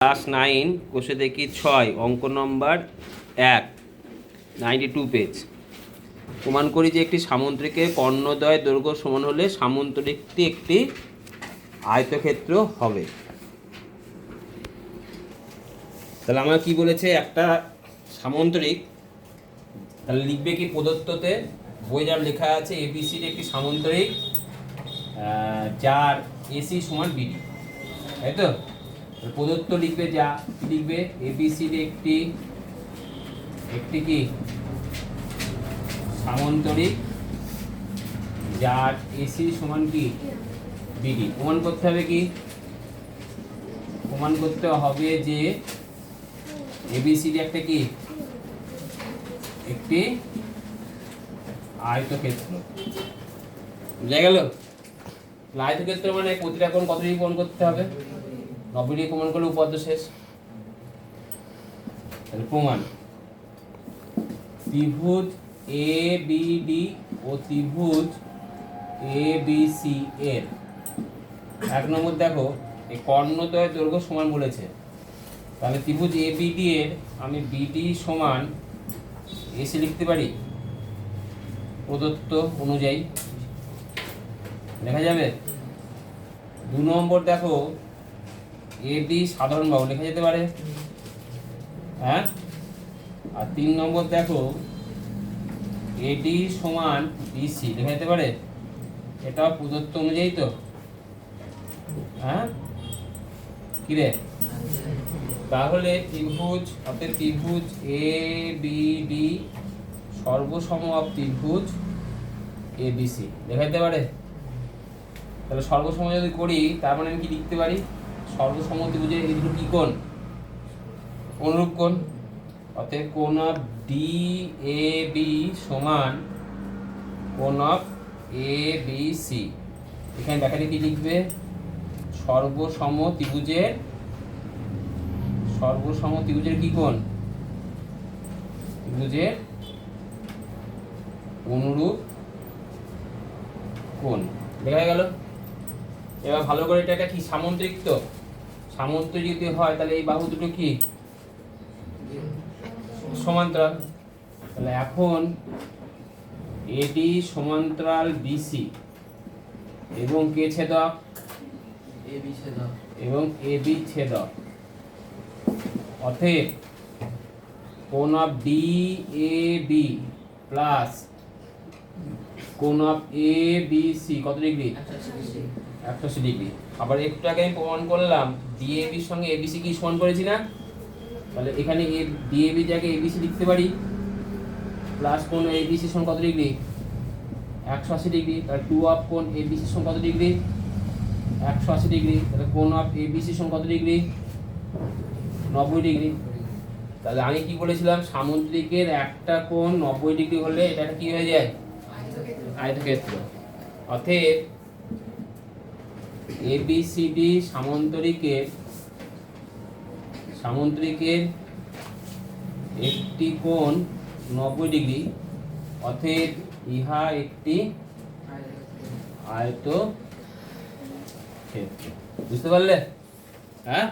Class 9 কোষে দেখি 6 অঙ্ক নম্বর 1 92 পেজ। প্রমাণ করি যে একটি সামুদ্রিকে কর্ণদ্বয় দৈর্ঘ্য সমান হলে সামুদ্রিকটি একটি আয়তক্ষেত্র হবে। তাহলে আমার কি বলেছে, একটা সামুদ্রিক, তাহলে লিখবে কি প্রদত্ততে বই যার লেখা আছে এবিসির একটি সামুদ্রিক যার এসি সমান বিডি, তাই তো? প্রদত্ত লিখবে, যা লিখবে এবিসির একটি কি সামন্তরিক যার এসি সমান কি বিডি। প্রমাণ করতে হবে কি, প্রমাণ করতে হবে যে এবিসির একটা কি একটি আয়তক্ষেত্র। বুঝা গেল? আয়তক্ষেত্র মানে প্রতিটা কোণ কত ডিগ্রি প্রমাণ করতে হবে? 90 ডিগ্রি প্রমাণ করলে উপপাদ্য শেষ। তাহলে প্রমাণ, ত্রিভুজ এ বি ডি ও ত্রিভুজ এ বি সি এর 1 নম্বর দেখো এই কর্ণদ্বয় দৈর্ঘ্য সমান বলেছে। তাহলে ত্রিভুজ এ বি ডি এর আমি বিডি সমান এসি লিখতে পারি প্রদত্ত অনুযায়ী, লেখা যাবে। 2 নম্বর দেখো এ বি সাধারণ বাহু লেখা যেতে পারে, হ্যাঁ। আর 3 নম্বর দেখো এডি সমান বিসি লেখা যেতে পারে, এটা প্রদত্ত অনুযায়ী তো, হ্যাঁ কি রে? তাহলে ত্রিভুজ অর্থাৎ ত্রিভুজ এ বি ডি সর্বসম ত্রিভুজ এ বি সি লেখা যেতে পারে। তাহলে সর্বসম যদি করি তার মানে আমি কি লিখতে পারি, সর্বসম ত্রিভুজের এই দুটো কি কোণ? অনুরূপ কোণ। অতএব কোণ অফ ডি এ বি সমান কোণ অফ এ বি সি। এখানে ব্যাখ্যাটা কি লিখবে, সর্বসম ত্রিভুজের কি কোণ? ত্রিভুজের অনুরূপ কোণ দেখা গেল। এবার ভালো করে, এটা কি সামুদ্রিক, তো সামুদ্রিক যদি হয় তাহলে এই বাহু দুটো কি সমান্তরাল। তাহলে এখন এডি সমান্তরাল বিসি এবং কে ছেদক? এবি ছেদক এবং এবি ছেদক। অতএব কোণ of D A B plus কোণ অফ এ বি সি কত ডিগ্রি? 180 ডিগ্রি। আবার একটু আগে আমি প্রমাণ করলাম ডিএবির সঙ্গে এবিসি কি সমান করেছি না? তাহলে এখানে ডিএবি জায়গায় এবিসি লিখতে পারি, প্লাস কোণ এবিসি সমান কত ডিগ্রি? 180 ডিগ্রি। তাহলে 2 অফ কোণ এবিসি সমান কত ডিগ্রি? 180 ডিগ্রি। তাহলে কোণ অফ এবিসি সমান কত ডিগ্রি? 90 ডিগ্রি। তাহলে আমি কি বলেছিলাম, সামুদ্রিকের একটা কোণ 90 ডিগ্রি হলে এটা কি হয়ে যায়? আয়তক্ষেত্র। অতএব এবিসিডি সামুদ্রিকের একটি কোণ 90 ডিগ্রি, অতএব ইহা একটি আয়তক্ষেত্র। বুঝতে পারলে? হ্যাঁ।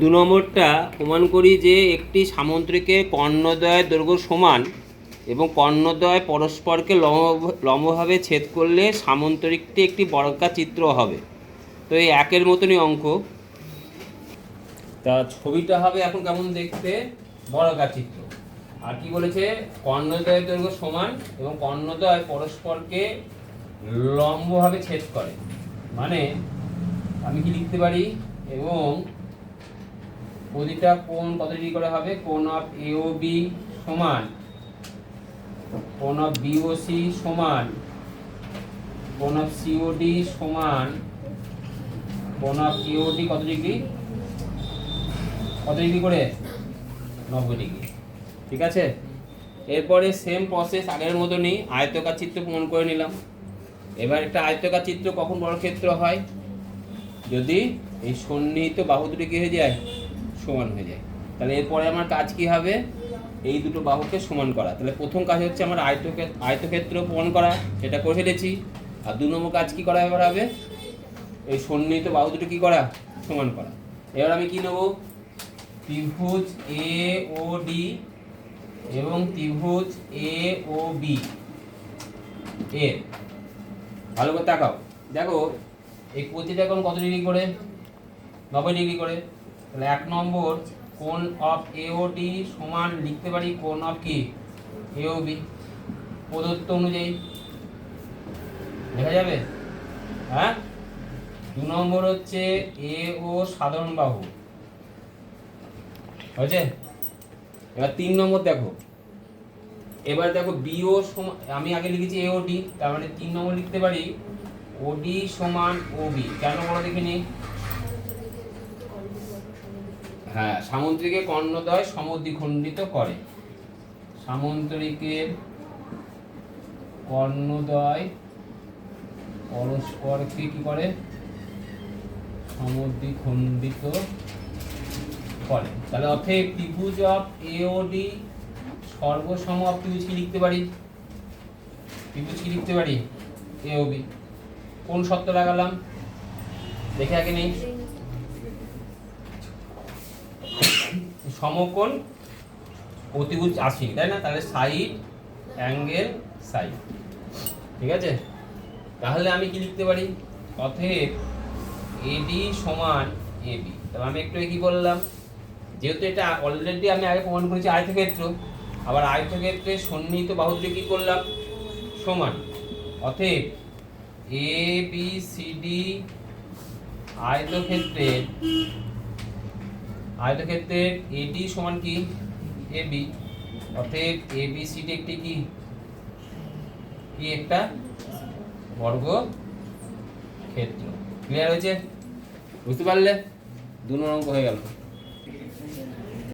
2 নম্বরটা প্রমাণ করি যে একটি সামুদ্রিকের কর্ণদ্বয় দৈর্ঘ্য সমান এবং কর্ণদ্বয় পরস্পরকে লম্বভাবে ছেদ করলে সামুদ্রিকটি একটি বর্গাকার চিত্র হবে। তো এই একের মতনই অঙ্ক, তা ছবিটা হবে এখন কেমন দেখতে? বর্গাকার চিত্র। আর কি বলেছে, কর্ণদ্বয়ের দৈর্ঘ্য সমান এবং কর্ণদ্বয় পরস্পরকে লম্বভাবে ছেদ করে। মানে আমি কি লিখতে পারি, এবং প্রতিটা কোণ কত ডিগ্রি করে হবে? কোণ অফ এওবি সমান কোণ অফ বিওসি সমান কোণ অফ সিওডি সমান কোণ অফ ইওডি কত ডিগ্রি? কত ডিগ্রি করে? 90 ডিগ্রি। ঠিক আছে। এরপরে সেম প্রসেস আগের মতনই আয়তকার চিত্র প্রমাণ করে নিলাম। এবার একটা আয়তকার চিত্র কখন বর্গক্ষেত্র হয়? যদি এই সন্নিহিত বাহু দুটো কি হয়ে যায়? সমান হয়ে যায়। তাহলে এরপরে আমার কাজ কি হবে? এই দুটো বাহুকে সমান করা। তাহলে প্রথম কাজ হচ্ছে আমার আয়তক্ষেত্র প্রমাণ করা, সেটা করে ফেলেছি। আর 2 নম্বর কাজ কি করা হবে? এই সন্নিহিত বাহু দুটো কি করা? সমান করা। এবার আমি কি নেব, ত্রিভুজ এ ও ডি এবং ত্রিভুজ এ ও বি এর, ভালো করে তাকাও, দেখো এই প্রতিটা কোণ কত ডিগ্রি করে, 90 ডিগ্রি করে। তাহলে 1 নম্বর কোণ অফ এ ও ডি সমান লিখতে পারি কোণ অফ কি এ ও বি, প্রদত্ত অনুযায়ী লেখা যাবে। হ্যাঁ, 2 নম্বর হচ্ছে এ ও সাধারণ বাহু হয়েছে। এবার 3 নম্বর দেখো, এবার দেখো বিও সমান, আমি আগে লিখেছি এ ও ডি, তার মানে 3 নম্বর লিখতে পারি ওডি সমান ওবি। কেন বলো দেখিনি? হ্যাঁ, সামুদ্রিকে কর্ণদ্বয় সমদ্বিখণ্ডিত করে, সামুদ্রিকের কর্ণদ্বয় পরস্পরকে কি করে, সমদ্বিখণ্ডিত করে। তাহলে অতএব ত্রিভুজ অফ এ ও ডি সর্বসম অফ ত্রিভুজ কি লিখতে পারি, ত্রিভুজ কি লিখতে পারি এ ও বি। কোন শর্ত লাগালাম দেখে আগে নেই, সমকোণ অতিভুজ 80, তাই না? তাহলে সাইড অ্যাঙ্গেল সাইড, ঠিক আছে। তাহলে আমি কি লিখতে পারি, অতএব এডি সমান এবি। তবে আমি একটু কি বললাম, যেহেতু এটা অলরেডি আমি আগে প্রমাণ করেছি আয়তক্ষেত্র, আবার আয়তক্ষেত্রে সন্নিহিত বাহু দিয়ে কি করলাম সমান, অতএব এ বি সি ডি আয়তক্ষেত্রের এডি সমান কি এবি, অতএব এ বি সি ডি একটি কি একটা বর্গ ক্ষেত্র। ক্লিয়ার হয়েছে? বুঝতে পারলে? 2 নম্বর অঙ্ক হয়ে গেল।